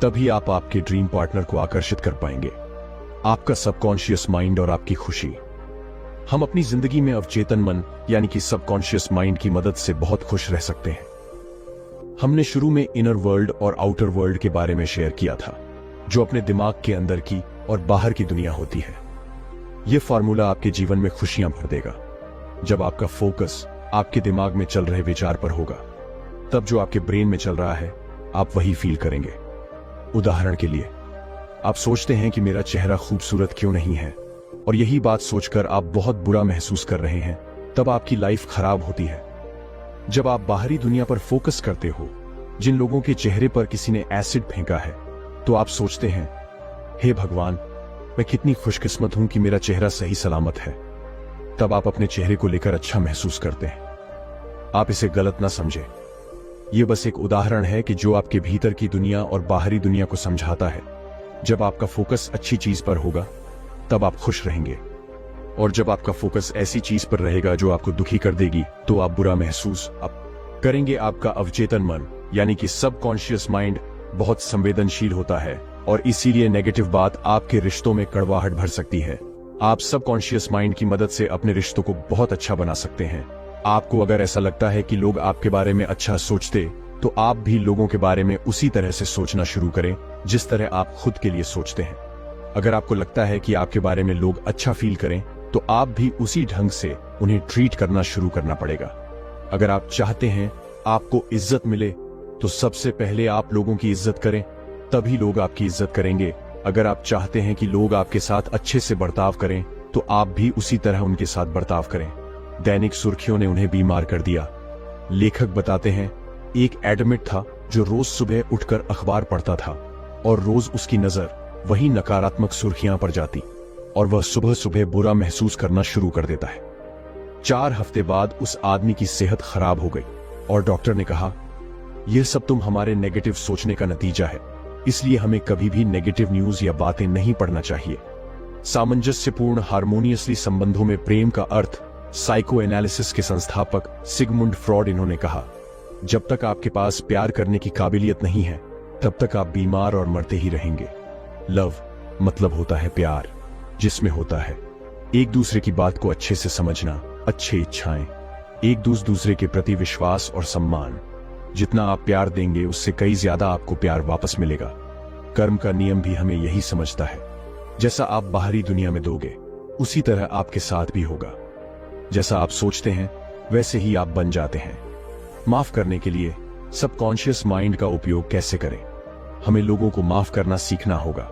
तभी आप आपके ड्रीम पार्टनर को आकर्षित कर पाएंगे। आपका सबकॉन्शियस माइंड और आपकी खुशी। हम अपनी जिंदगी में अवचेतन मन यानी कि सबकॉन्शियस माइंड की मदद से बहुत खुश रह सकते हैं। हमने शुरू में इनर वर्ल्ड और आउटर वर्ल्ड के बारे में शेयर किया था। जो अपने दिमाग के अंदर की और बाहर की दुनिया होती है। यह फार्मूला आपके जीवन में खुशियां भर देगा। जब आपका फोकस आपके दिमाग में चल रहे विचार पर होगा, तब जो आपके ब्रेन में चल रहा है आप वही फील करेंगे। उदाहरण के लिए, आप सोचते हैं कि मेरा चेहरा खूबसूरत क्यों नहीं है, और यही बात सोचकर आप बहुत बुरा महसूस कर रहे हैं, तब आपकी लाइफ खराब होती है। जब आप बाहरी दुनिया पर फोकस करते हो, जिन लोगों के चेहरे पर किसी ने एसिड फेंका है, तो आप सोचते हैं, हे भगवान, मैं कितनी खुशकिस्मत हूं कि मेरा चेहरा सही सलामत है। तब आप अपने चेहरे को लेकर अच्छा महसूस करते हैं। आप इसे गलत ना समझें, यह बस एक उदाहरण है कि जो आपके भीतर की दुनिया और बाहरी दुनिया को समझाता है। जब आपका फोकस अच्छी चीज पर होगा, तब आप खुश रहेंगे, और जब आपका फोकस ऐसी चीज पर रहेगा जो आपको दुखी कर देगी, तो आप बुरा महसूस करेंगे। आपका अवचेतन मन यानी कि सबकॉन्शियस माइंड बहुत संवेदनशील होता है, और इसीलिए नेगेटिव बात आपके रिश्तों में कड़वाहट भर सकती है। आप सबकॉन्शियस माइंड की मदद से अपने रिश्तों को बहुत अच्छा बना सकते हैं। आपको अगर ऐसा लगता है कि लोग आपके बारे में अच्छा सोचते, तो आप भी लोगों के बारे में उसी तरह से सोचना शुरू करें जिस तरह आप खुद के लिए सोचते हैं। अगर आपको लगता है कि आपके बारे में लोग अच्छा फील करें, तो आप भी उसी ढंग से उन्हें ट्रीट करना शुरू करना पड़ेगा। अगर आप चाहते हैं आपको इज्जत मिले, तो सबसे पहले आप लोगों की इज्जत करें, तभी लोग आपकी इज्जत करेंगे। अगर आप चाहते हैं कि लोग आपके साथ अच्छे से बर्ताव करें, तो आप भी उसी तरह उनके साथ बर्ताव करें। दैनिक सुर्खियों ने उन्हें बीमार कर दिया। लेखक बताते हैं, एक एडमिट था जो रोज सुबह उठकर अखबार पढ़ता था, और रोज उसकी नजर वही नकारात्मक सुर्खियां पर जाती, और वह सुबह सुबह बुरा महसूस करना शुरू कर देता है। 4 हफ्ते बाद उस आदमी की सेहत खराब हो गई, और डॉक्टर ने कहा, यह सब तुम हमारे नेगेटिव सोचने का नतीजा है, इसलिए हमें कभी भी नेगेटिव न्यूज या बातें नहीं पढ़ना चाहिए। सामंजस्यपूर्ण हार्मोनियसली संबंधों में प्रेम का अर्थ साइको एनालिसिस के संस्थापक सिगमुंड फ्रॉड इन्होंने कहा, जब तक आपके पास प्यार करने की काबिलियत नहीं है, तब तक आप बीमार और मरते ही रहेंगे। लव मतलब होता है प्यार, जिसमें होता है एक दूसरे की बात को अच्छे से समझना, अच्छी इच्छाएं, एक दूसरे के प्रति विश्वास और सम्मान। जितना आप प्यार देंगे, उससे कई ज्यादा आपको प्यार वापस मिलेगा। कर्म का नियम भी हमें यही समझता है, जैसा आप बाहरी दुनिया में दोगे, उसी तरह आपके साथ भी होगा। जैसा आप सोचते हैं, वैसे ही आप बन जाते हैं। माफ करने के लिए सबकॉन्शियस माइंड का उपयोग कैसे करें? हमें लोगों को माफ करना सीखना होगा।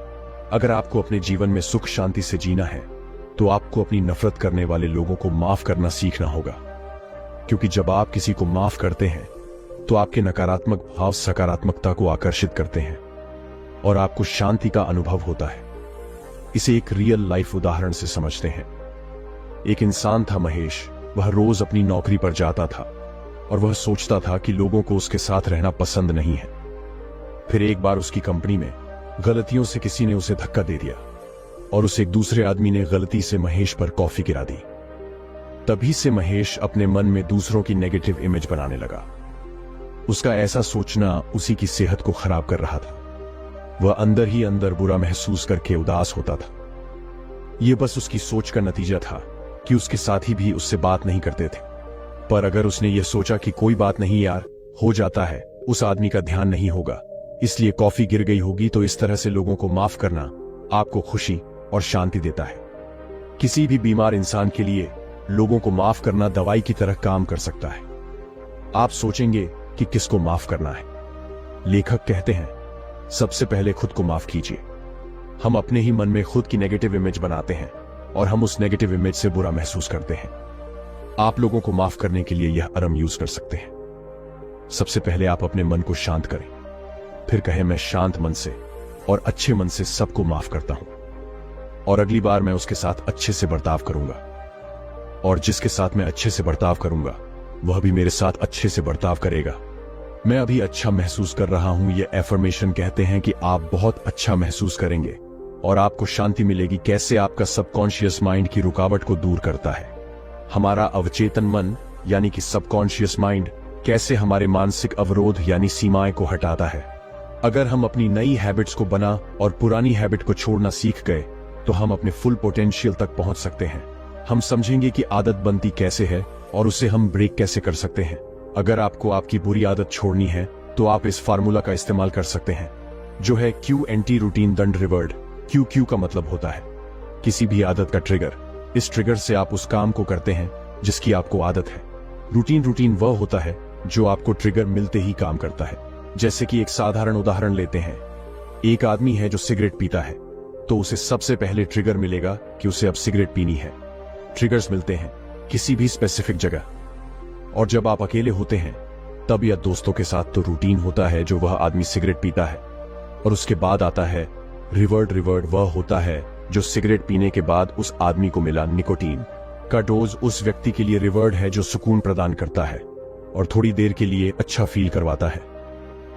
अगर आपको अपने जीवन में सुख शांति से जीना है, तो आपको अपनी नफरत करने वाले लोगों को माफ करना सीखना होगा, क्योंकि जब आप किसी को माफ करते हैं, तो आपके नकारात्मक भाव सकारात्मकता को आकर्षित करते हैं, और आपको शांति का अनुभव होता है। इसे एक रियल लाइफ उदाहरण से समझते हैं। एक इंसान था महेश। वह रोज अपनी नौकरी पर जाता था, और वह सोचता था कि लोगों को उसके साथ रहना पसंद नहीं है। फिर एक बार उसकी कंपनी में गलतियों से किसी ने उसे धक्का दे दिया, और उस एक दूसरे आदमी ने गलती से महेश पर कॉफी गिरा दी। तभी से महेश अपने मन में दूसरों की नेगेटिव इमेज बनाने लगा। उसका ऐसा सोचना उसी की सेहत को खराब कर रहा था। वह अंदर ही अंदर बुरा महसूस करके उदास होता था। यह बस उसकी सोच का नतीजा था कि उसके साथी भी उससे बात नहीं करते थे। पर अगर उसने यह सोचा कि कोई बात नहीं यार, हो जाता है, उस आदमी का ध्यान नहीं होगा, इसलिए कॉफी गिर गई होगी, तो इस तरह से लोगों को माफ करना आपको खुशी और शांति देता है। किसी भी बीमार इंसान के लिए लोगों को माफ करना दवाई की तरह काम कर सकता है। आप सोचेंगे कि किसको माफ करना है? लेखक कहते हैं, सबसे पहले खुद को माफ कीजिए। हम अपने ही मन में खुद की नेगेटिव इमेज बनाते हैं, और हम उस नेगेटिव इमेज से बुरा महसूस करते हैं। आप लोगों को माफ करने के लिए यह अरम यूज कर सकते हैं। सबसे पहले आप अपने मन को शांत करें, फिर कहें, मैं शांत मन से और अच्छे मन से सबको माफ करता हूं, और अगली बार मैं उसके साथ अच्छे से बर्ताव करूंगा, और जिसके साथ मैं अच्छे से बर्ताव करूंगा, वह भी मेरे साथ अच्छे से बर्ताव करेगा। मैं अभी अच्छा महसूस कर रहा हूं। ये एफर्मेशन कहते हैं कि आप बहुत अच्छा महसूस करेंगे और आपको शांति मिलेगी। कैसे आपका सबकॉन्शियस माइंड की रुकावट को दूर करता है। हमारा अवचेतन मन यानी कि सबकॉन्शियस माइंड कैसे हमारे मानसिक अवरोध यानी सीमाएं को हटाता है। अगर हम अपनी नई हैबिट्स को बना और पुरानी हैबिट को छोड़ना सीख गए, तो हम अपने फुल पोटेंशियल तक पहुंच सकते हैं। हम समझेंगे कि आदत बनती कैसे है और उसे हम ब्रेक कैसे कर सकते हैं। अगर आपको आपकी बुरी आदत छोड़नी है, तो आप इस फार्मूला का इस्तेमाल कर सकते हैं। जो है QNT रूटीन दंड रिवर्ड। QQ का मतलब होता है किसी भी आदत का ट्रिगर। इस ट्रिगर से आप उस काम को करते हैं जिसकी आपको आदत है। रूटीन वह होता है जो आपको ट्रिगर मिलते ही काम करता है। जैसे कि एक साधारण उदाहरण लेते हैं, एक आदमी है जो सिगरेट पीता है, तो उसे सबसे पहले ट्रिगर मिलेगा कि उसे अब सिगरेट पीनी है। ट्रिगर्स मिलते हैं किसी भी स्पेसिफिक जगह, और जब आप अकेले होते हैं तब या दोस्तों के साथ तो रूटीन होता है जो वह आदमी सिगरेट पीता है। और उसके बाद आता है रिवर्ड वह होता है जो सिगरेट पीने के बाद उस आदमी को मिला निकोटीन का डोज। उस व्यक्ति के लिए रिवर्ड है जो सुकून प्रदान करता है और थोड़ी देर के लिए अच्छा फील करवाता है।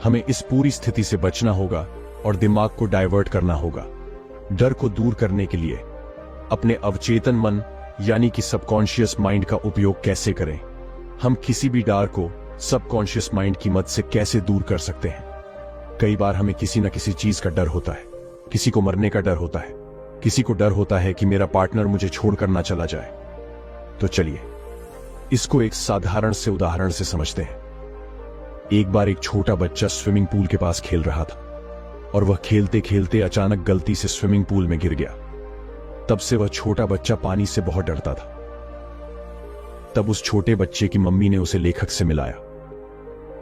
हमें इस पूरी स्थिति से बचना होगा और दिमाग को डाइवर्ट करना होगा। डर को दूर करने के लिए अपने अवचेतन मन यानी कि सबकॉन्शियस माइंड का उपयोग कैसे करें? हम किसी भी डर को सबकॉन्शियस माइंड की मदद से कैसे दूर कर सकते हैं? कई बार हमें किसी न किसी चीज का डर होता है। किसी को मरने का डर होता है, किसी को डर होता है कि मेरा पार्टनर मुझे छोड़कर ना चला जाए। तो चलिए इसको एक साधारण से उदाहरण से समझते हैं। एक बार एक छोटा बच्चा स्विमिंग पूल के पास खेल रहा था और वह खेलते खेलते अचानक गलती से स्विमिंग पूल में गिर गया। तब से वह छोटा बच्चा पानी से बहुत डरता था। तब उस छोटे बच्चे की मम्मी ने उसे लेखक से मिलाया।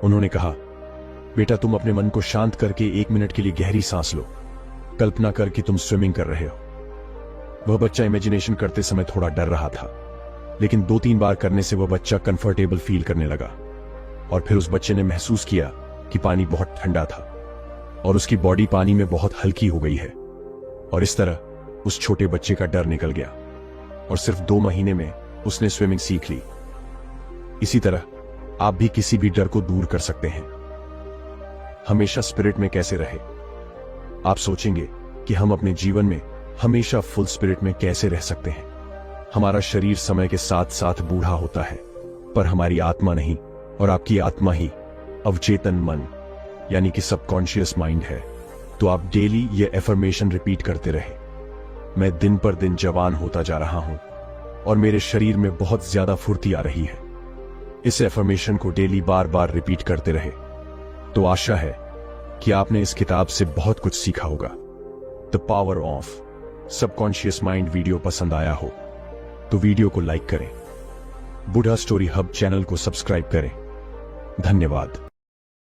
उन्होंने कहा, बेटा तुम अपने मन को शांत करके 1 मिनट के लिए गहरी सांस लो। कल्पना कर कि तुम स्विमिंग कर रहे हो। वह बच्चा इमेजिनेशन करते समय थोड़ा डर रहा था, लेकिन 2-3 बार करने से वह बच्चा कंफर्टेबल फील करने लगा। और फिर उस बच्चे ने महसूस किया कि पानी बहुत ठंडा था और उसकी बॉडी पानी में बहुत हल्की हो गई है। और इस तरह उस छोटे बच्चे का डर निकल गया और सिर्फ 2 महीने में उसने स्विमिंग सीख ली। इसी तरह आप भी किसी भी डर को दूर कर सकते हैं। हमेशा स्पिरिट में कैसे रहे? आप सोचेंगे कि हम अपने जीवन में हमेशा फुल स्पिरिट में कैसे रह सकते हैं। हमारा शरीर समय के साथ साथ बूढ़ा होता है, पर हमारी आत्मा नहीं, और आपकी आत्मा ही अवचेतन मन यानी कि सबकॉन्शियस माइंड है। तो आप डेली ये एफर्मेशन रिपीट करते रहे, मैं दिन पर दिन जवान होता जा रहा हूं और मेरे शरीर में बहुत ज्यादा फुर्ती आ रही है। इस एफर्मेशन को डेली बार बार रिपीट करते रहे। तो आशा है कि आपने इस किताब से बहुत कुछ सीखा होगा। The power of subconscious mind video पसंद आया हो तो वीडियो को लाइक करें, बुढ़ा स्टोरी हब चैनल को सब्सक्राइब करें। धन्यवाद।